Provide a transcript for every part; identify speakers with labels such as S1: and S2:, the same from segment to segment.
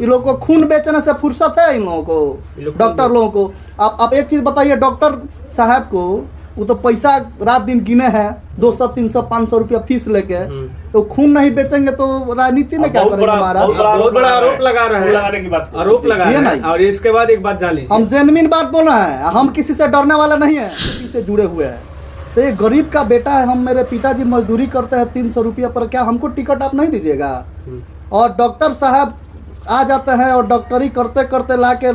S1: इन लोगों को खून बेचने से फुर्सत है इन लोगों को, डॉक्टर लोगों को। आप एक चीज बताइए, डॉक्टर साहब को वो तो पैसा रात दिन गिने हैं, 200 300 500 रुपया फीस लेके, तो खून नहीं बेचेंगे तो राजनीति में क्या करेंगे हमारा?
S2: बहुत बड़ा आरोप लगा रहे हैं, आरोप लगा रहे हैं। और इसके बाद एक बात जान लीजिए, हम
S1: जेन्युइन बात बोल रहे हैं, हम किसी से डरने वाला नहीं है, किसी से जुड़े हुए हैं। तो ये गरीब का बेटा है, हम मेरे पिताजी मजदूरी करते हैं 300 रुपया पर, क्या हमको टिकट आप नहीं दीजिएगा? और डॉक्टर साहब आ जाते हैं और डॉक्टरी करते करते ला के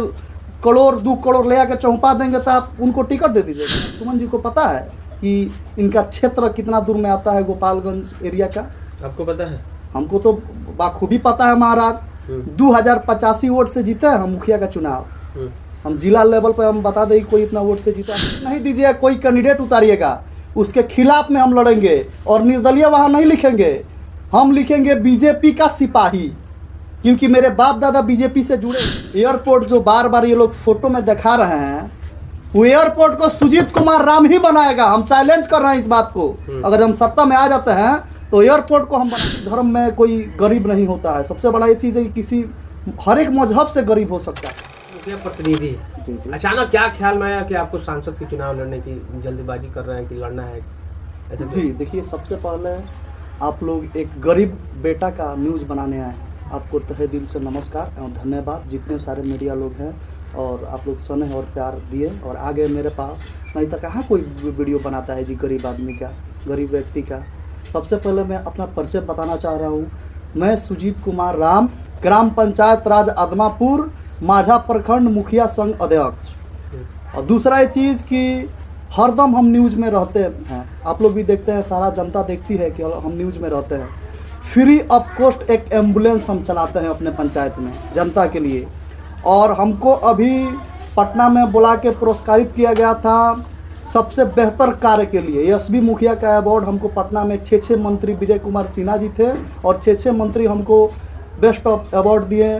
S1: करोड़ 2 करोड़ ले आके चौंपा देंगे, तो आप उनको टिकट दे दीजिएगा। सुमन जी को पता है कि इनका क्षेत्र कितना दूर में आता है, गोपालगंज एरिया का? आपको पता है? हमको तो बाखूबी पता है महाराज। 2085 वोट से जीते हैं हम मुखिया का चुनाव। हम जिला लेवल पर हम बता दें कोई इतना वोट से जीता नहीं। दीजिएगा, कोई कैंडिडेट उतारिएगा, उसके खिलाफ में हम लड़ेंगे। और निर्दलीय वहाँ नहीं लिखेंगे, हम लिखेंगे बीजेपी का सिपाही, क्योंकि मेरे बाप दादा बीजेपी से जुड़े। एयरपोर्ट जो बार बार ये लोग फोटो में दिखा रहे हैं, वो एयरपोर्ट को सुजीत कुमार राम ही बनाएगा। हम चैलेंज कर रहे हैं इस बात को। अगर हम सत्ता में आ जाते हैं तो एयरपोर्ट को हम धर्म में कोई गरीब नहीं होता है। सबसे बड़ा ये चीज़ है कि किसी हर एक मजहब से गरीब हो सकता है।
S2: प्रतिनिधि जी जी, अचानक क्या ख्याल में आया कि आपको सांसद के चुनाव लड़ने की जल्दबाजी कर रहे हैं कि लड़ना है ऐसा? जी
S1: देखिए, सबसे पहले आप लोग एक गरीब बेटा का न्यूज़ बनाने आए हैं, आपको तहे दिल से नमस्कार और धन्यवाद। जितने सारे मीडिया लोग हैं और आप लोग स्नेह और प्यार दिए और आगे मेरे पास, नहीं तो कहाँ कोई वीडियो बनाता है जी गरीब आदमी का, गरीब व्यक्ति का। सबसे पहले मैं अपना परिचय बताना चाह रहा हूँ। मैं सुजीत कुमार राम, ग्राम पंचायत राज आदमापुर, माझा प्रखंड मुखिया संघ अध्यक्ष। और दूसरा ये चीज़ कि हरदम हम न्यूज़ में रहते हैं, आप लोग भी देखते हैं, सारा जनता देखती है कि हम न्यूज़ में रहते हैं। फ्री ऑफ कॉस्ट एक एम्बुलेंस हम चलाते हैं अपने पंचायत में जनता के लिए। और हमको अभी पटना में बुला के पुरस्कारित किया गया था सबसे बेहतर कार्य के लिए। एसबी मुखिया का अवार्ड हमको पटना में 6 मंत्री विजय कुमार सिन्हा जी थे और 6 मंत्री हमको बेस्ट ऑफ अवार्ड दिए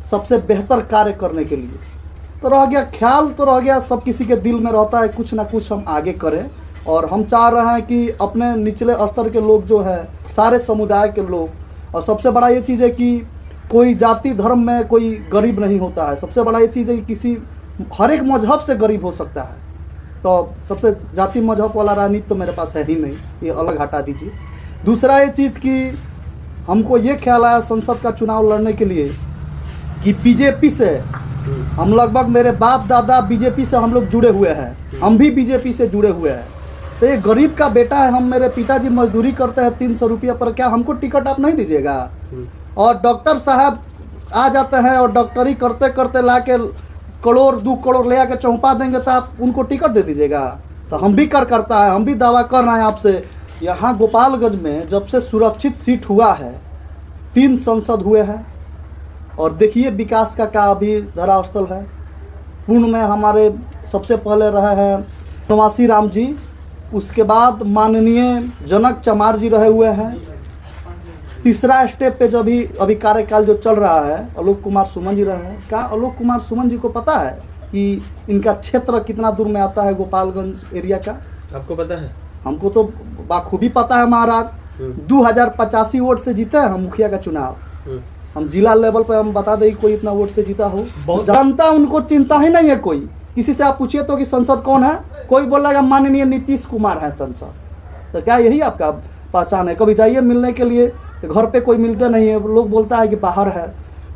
S1: सबसे बेहतर कार्य करने के लिए। तो रह गया ख्याल, तो रह गया, सब किसी के दिल में रहता है कुछ ना कुछ हम आगे करें। और हम चाह रहे हैं कि अपने निचले स्तर के लोग जो है, सारे समुदाय के लोग, और सबसे बड़ा ये चीज़ है कि कोई जाति धर्म में कोई गरीब नहीं होता है। सबसे बड़ा ये चीज़ है कि किसी हर एक मजहब से गरीब हो सकता है। तो सबसे जाति मजहब वाला राजनीति तो मेरे पास है ही नहीं, ये अलग हटा दीजिए। दूसरा ये चीज़ कि हमको ये ख्याल आया संसद का चुनाव लड़ने के लिए कि बीजेपी से हम लगभग, मेरे बाप दादा बीजेपी से हम लोग जुड़े हुए हैं, हम भी बीजेपी से जुड़े हुए हैं। तो ये गरीब का बेटा है, हम मेरे पिताजी मजदूरी करते हैं 300 रुपया पर, क्या हमको टिकट आप नहीं दीजिएगा? और डॉक्टर साहब आ जाते हैं और डॉक्टरी करते करते ला के करोड़ 2 करोड़ ले आके चौंपा देंगे, तो आप उनको टिकट दे दीजिएगा? तो हम भी करता है, हम भी दावा कर रहे हैं आपसे। यहाँ गोपालगंज में जब से सुरक्षित सीट हुआ है, 3 सांसद हुए हैं। और देखिए विकास का क्या अभी धरास्थल है। पूर्ण में हमारे सबसे पहले रहे हैं नवासी राम जी, उसके बाद माननीय जनक चमार जी रहे हुए हैं। तीसरा स्टेप पे जो अभी कार्यकाल जो चल रहा है, आलोक कुमार सुमन जी रहे हैं। क्या आलोक कुमार सुमन जी को पता है कि इनका क्षेत्र कितना दूर में आता है, गोपालगंज एरिया का? आपको पता है? हमको तो बाखूबी पता है महाराज। 2085 वोट से जीते हैं हम मुखिया का चुनाव। हम जिला लेवल पर हम बता दें कोई इतना वोट से जीता हो। जनता उनको चिंता ही नहीं है कोई। किसी से आप पूछिए तो कि संसद कौन है, कोई बोलेगा माननीय नीतीश कुमार है संसद। तो क्या यही आपका पहचान है? कभी जाइए मिलने के लिए, घर पे कोई मिलते नहीं है, लोग बोलता है कि बाहर है।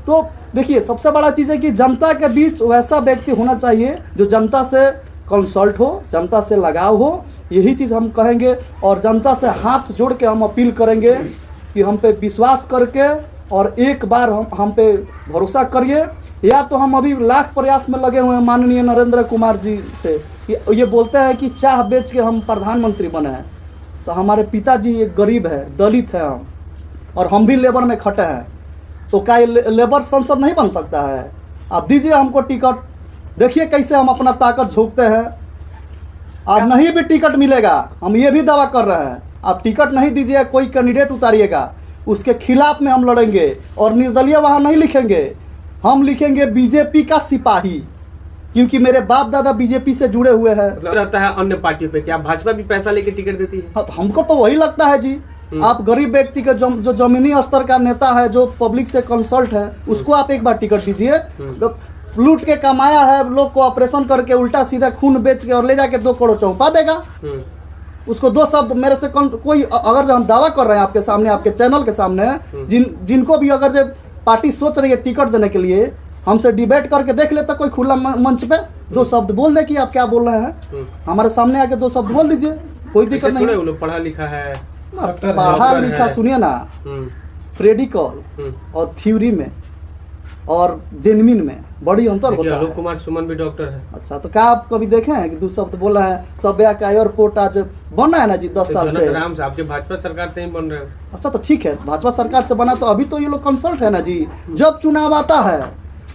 S1: तो देखिए, सबसे बड़ा चीज़ है कि जनता के बीच वैसा व्यक्ति होना चाहिए जो जनता से कंसल्ट हो, जनता से लगाव हो। यही चीज़ हम कहेंगे और जनता से हाथ जोड़ के हम अपील करेंगे कि हम पे विश्वास करके और एक बार हम पे भरोसा करिए। या तो हम अभी लाख प्रयास में लगे हुए हैं माननीय नरेंद्र कुमार जी से, ये बोलते हैं कि चाह बेच के हम प्रधानमंत्री बने हैं। तो हमारे पिताजी एक गरीब है, दलित है हम, और हम भी लेबर में खटे हैं। तो क्या लेबर संसद नहीं बन सकता है? आप दीजिए हमको टिकट, देखिए कैसे हम अपना ताकत झोंकते हैं। और नहीं भी टिकट मिलेगा, हम ये भी दावा कर रहे हैं, आप टिकट नहीं दीजिए, कोई कैंडिडेट उतारिएगा, उसके खिलाफ में हम लड़ेंगे। और निर्दलीय वहाँ नहीं लिखेंगे, हम लिखेंगे बीजेपी का सिपाही, क्योंकि मेरे बाप दादा बीजेपी से जुड़े हुए हैं।
S2: रहता है अन्य पार्टियों पे, क्या भाजपा भी पैसा लेके टिकट देती है?
S1: हाँ, तो हमको तो वही लगता है जी। आप गरीब व्यक्ति का जो जमीनी स्तर का नेता है, जो पब्लिक से कंसल्ट है, उसको आप एक बार टिकट दीजिए। लूट के कमाया है, लोग को ऑपरेशन करके उल्टा सीधा खून बेच के और ले जाके 2 करोड़ चौपा देगा। उसको 2 शब्द मेरे से कोई, अगर जो हम दावा कर रहे हैं आपके सामने, आपके चैनल के सामने, जिनको भी अगर जो पार्टी सोच रही है टिकट देने के लिए, हमसे डिबेट करके देख लेता कोई खुला मंच पे, 2 शब्द बोल दे कि आप क्या बोल रहे हैं, हमारे सामने आके 2 शब्द बोल दीजिए, कोई दिक्कत नहीं।
S2: वो लोग पढ़ा लिखा है,
S1: पढ़ा लिखा, सुनिए ना, प्रेडिकल और थ्योरी में और जेनविन में बड़ी अंतर होता है।
S2: अलोक कुमार सुमन भी डॉक्टर है।
S1: अच्छा, तो क्या आप कभी देखे हैं कि 2 शब्द बोला है? सभ्या का एयरपोर्ट आज बना है ना जी 10 साल से,
S2: आराम से आपके भाजपा सरकार से ही बन रहे हैं।
S1: अच्छा, तो ठीक है, भाजपा सरकार से बना, तो अभी तो ये लोग कंसल्ट है ना जी। जब चुनाव आता है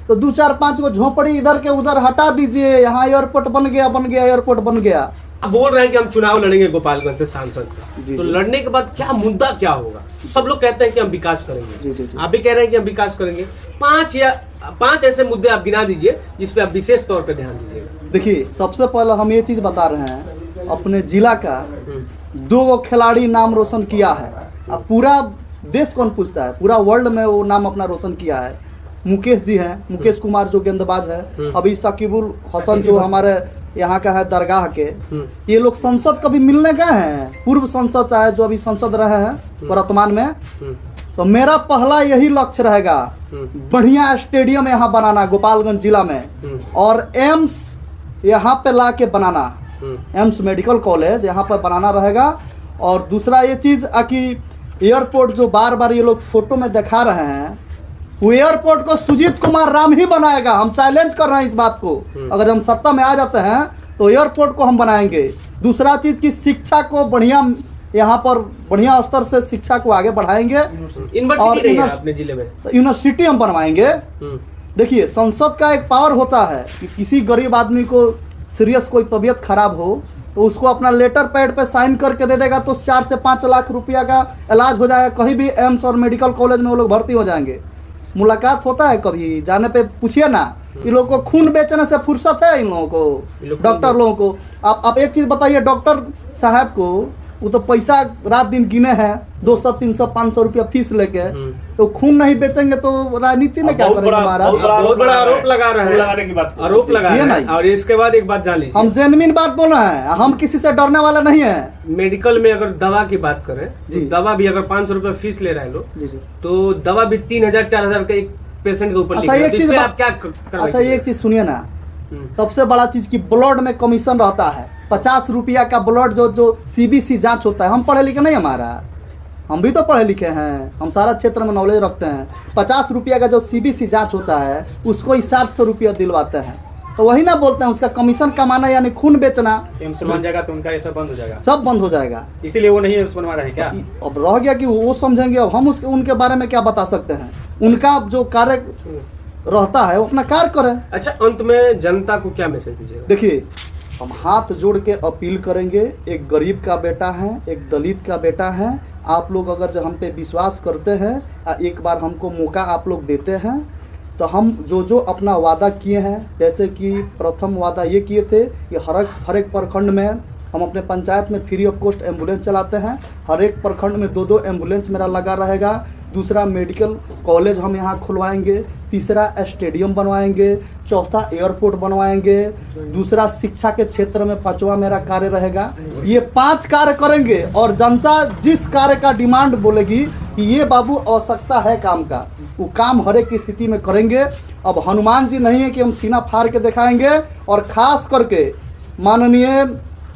S1: तो 2-4-5 को झोपड़ी इधर के उधर हटा दीजिए, यहाँ एयरपोर्ट बन गया, एयरपोर्ट बन गया।
S2: बोल रहे हैं कि हम चुनाव लड़ेंगे गोपालगंज से सांसद का, तो लड़ने के बाद क्या मुद्दा क्या होगा? सब लोग कहते हैं कि हम विकास करेंगे,
S1: जी।
S2: आप भी कह रहे हैं कि हम विकास करेंगे। 5 ऐसे मुद्दे आप गिना दीजिए जिसपे आप विशेष तौर पे ध्यान दीजिएगा।
S1: देखिए, सबसे पहले हम ये चीज बता रहे हैं, अपने जिला का 2 खिलाड़ी नाम रोशन किया है। अब पूरा देश कौन पूछता है, पूरा वर्ल्ड में वो नाम अपना रोशन किया है। मुकेश जी हैं, मुकेश कुमार जो गेंदबाज है, अभी साकिबुल हसन जो हमारे यहाँ का है दरगाह के, ये लोग संसद कभी मिलने गए हैं, पूर्व संसद चाहे जो अभी संसद रहे हैं वर्तमान में। तो मेरा पहला यही लक्ष्य रहेगा, बढ़िया स्टेडियम यहाँ बनाना गोपालगंज जिला में, और एम्स यहाँ पे ला के बनाना, एम्स मेडिकल कॉलेज यहाँ पर बनाना रहेगा। और दूसरा ये चीज़ कि एयरपोर्ट जो बार बार ये लोग फोटो में दिखा रहे हैं, वो एयरपोर्ट को सुजीत कुमार राम ही बनाएगा। हम चैलेंज कर रहे हैं इस बात को, अगर हम सत्ता में आ जाते हैं तो एयरपोर्ट को हम बनाएंगे। दूसरा चीज़ की शिक्षा को बढ़िया, यहाँ पर बढ़िया स्तर से शिक्षा को आगे बढ़ाएंगे, और
S2: अपने जिले में
S1: यूनिवर्सिटी हम बनवाएंगे। देखिए, संसद का एक पावर होता है कि किसी गरीब आदमी को सीरियस कोई तबीयत खराब हो तो उसको अपना लेटर पैड पे साइन करके दे देगा, तो 4 से 5 लाख रुपया का इलाज हो जाएगा। कहीं भी एम्स और मेडिकल कॉलेज में वो लोग भर्ती हो जाएंगे। मुलाकात होता है कभी जाने पे, पूछिए ना, इन लोगों को खून बेचने से फुर्सत है इन लोगों को, डॉक्टर लोगों को। आप एक चीज़ बताइए, डॉक्टर साहब को वो तो पैसा रात दिन गिने हैं, 200, 300, 500 रुपया फीस लेके, तो खून नहीं बेचेंगे तो राजनीति में क्या करेंगे? हमारा
S2: बहुत बड़ा आरोप लगा रहे हैं, आरोप लगा रहे हैं। और इसके बाद एक बात जान लीजिए,
S1: हम जेन्युइन बात बोल रहे हैं, हम किसी से डरने वाला नहीं है।
S2: मेडिकल में अगर दवा की बात करें, तो दवा भी अगर 500 रुपया फीस ले रहे हैं लोग, तो दवा भी 3000-4000 का एक पेशेंट के ऊपर।
S1: अच्छा, एक चीज
S2: आप क्या?
S1: अच्छा, एक चीज सुनिए ना, सबसे बड़ा चीज की ब्लड में कमीशन रहता है। 50 रुपया का ब्लड जो CBC जांच होता है, हम पढ़े लिखे नहीं, हमारा हम भी तो पढ़े लिखे हैं, हम सारा क्षेत्र में नॉलेज रखते हैं। 50 रुपया का जो CBC जांच होता है उसको ही 700 रुपया दिलवाते हैं, तो वही ना बोलते हैं उसका कमीशन कमाना यानी खून बेचना।
S2: एम्स बन जाएगा तो उनका ये सब बंद हो जाएगा,
S1: सब बंद हो जाएगा,
S2: इसीलिए वो नहीं एम्स बनवा रहे हैं क्या?
S1: अब रह गया कि वो समझेंगे, अब हम उनके बारे में क्या बता सकते हैं? उनका जो कार्य रहता है वो अपना कार्य करे।
S2: अच्छा, अंत में जनता को क्या मैसेज दीजिएगा?
S1: देखिए, हम हाथ जोड़ के अपील करेंगे, एक गरीब का बेटा है, एक दलित का बेटा है। आप लोग अगर जो हम पे विश्वास करते हैं, एक बार हमको मौका आप लोग देते हैं, तो हम जो अपना वादा किए हैं, जैसे कि प्रथम वादा ये किए थे कि हर एक प्रखंड में हम अपने पंचायत में फ्री ऑफ कॉस्ट एम्बुलेंस चलाते हैं, हर एक प्रखंड में 2-2 एम्बुलेंस मेरा लगा रहेगा। दूसरा, मेडिकल कॉलेज हम यहाँ खुलवाएंगे। तीसरा, स्टेडियम बनवाएंगे। चौथा, एयरपोर्ट बनवाएंगे। दूसरा, शिक्षा के क्षेत्र में 5वां मेरा कार्य रहेगा। ये 5 कार्य करेंगे, और जनता जिस कार्य का डिमांड बोलेगी कि ये बाबू आवश्यकता है काम का, वो काम हर एक स्थिति में करेंगे। अब हनुमान जी नहीं है कि हम सीना फाड़ के दिखाएंगे। और ख़ास करके माननीय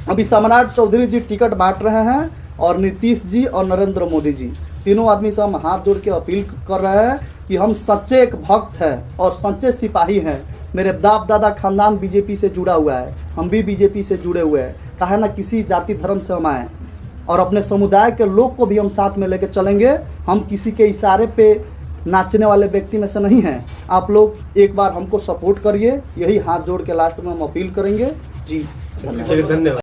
S1: अभी सम्राट चौधरी जी टिकट बांट रहे हैं, और नीतीश जी और नरेंद्र मोदी जी, तीनों आदमी से हम हाथ जोड़ के अपील कर रहे हैं कि हम सच्चे एक भक्त हैं और सच्चे सिपाही हैं। मेरे बाप दादा खानदान बीजेपी से जुड़ा हुआ है, हम भी बीजेपी से जुड़े हुए हैं। कहा ना, किसी जाति धर्म से हम आए, और अपने समुदाय के लोग को भी हम साथ में लेकर चलेंगे। हम किसी के इशारे पे नाचने वाले व्यक्ति में से नहीं हैं। आप लोग एक बार हमको सपोर्ट करिए, यही हाथ जोड़ के लास्ट में हम अपील करेंगे। जी, धन्यवाद।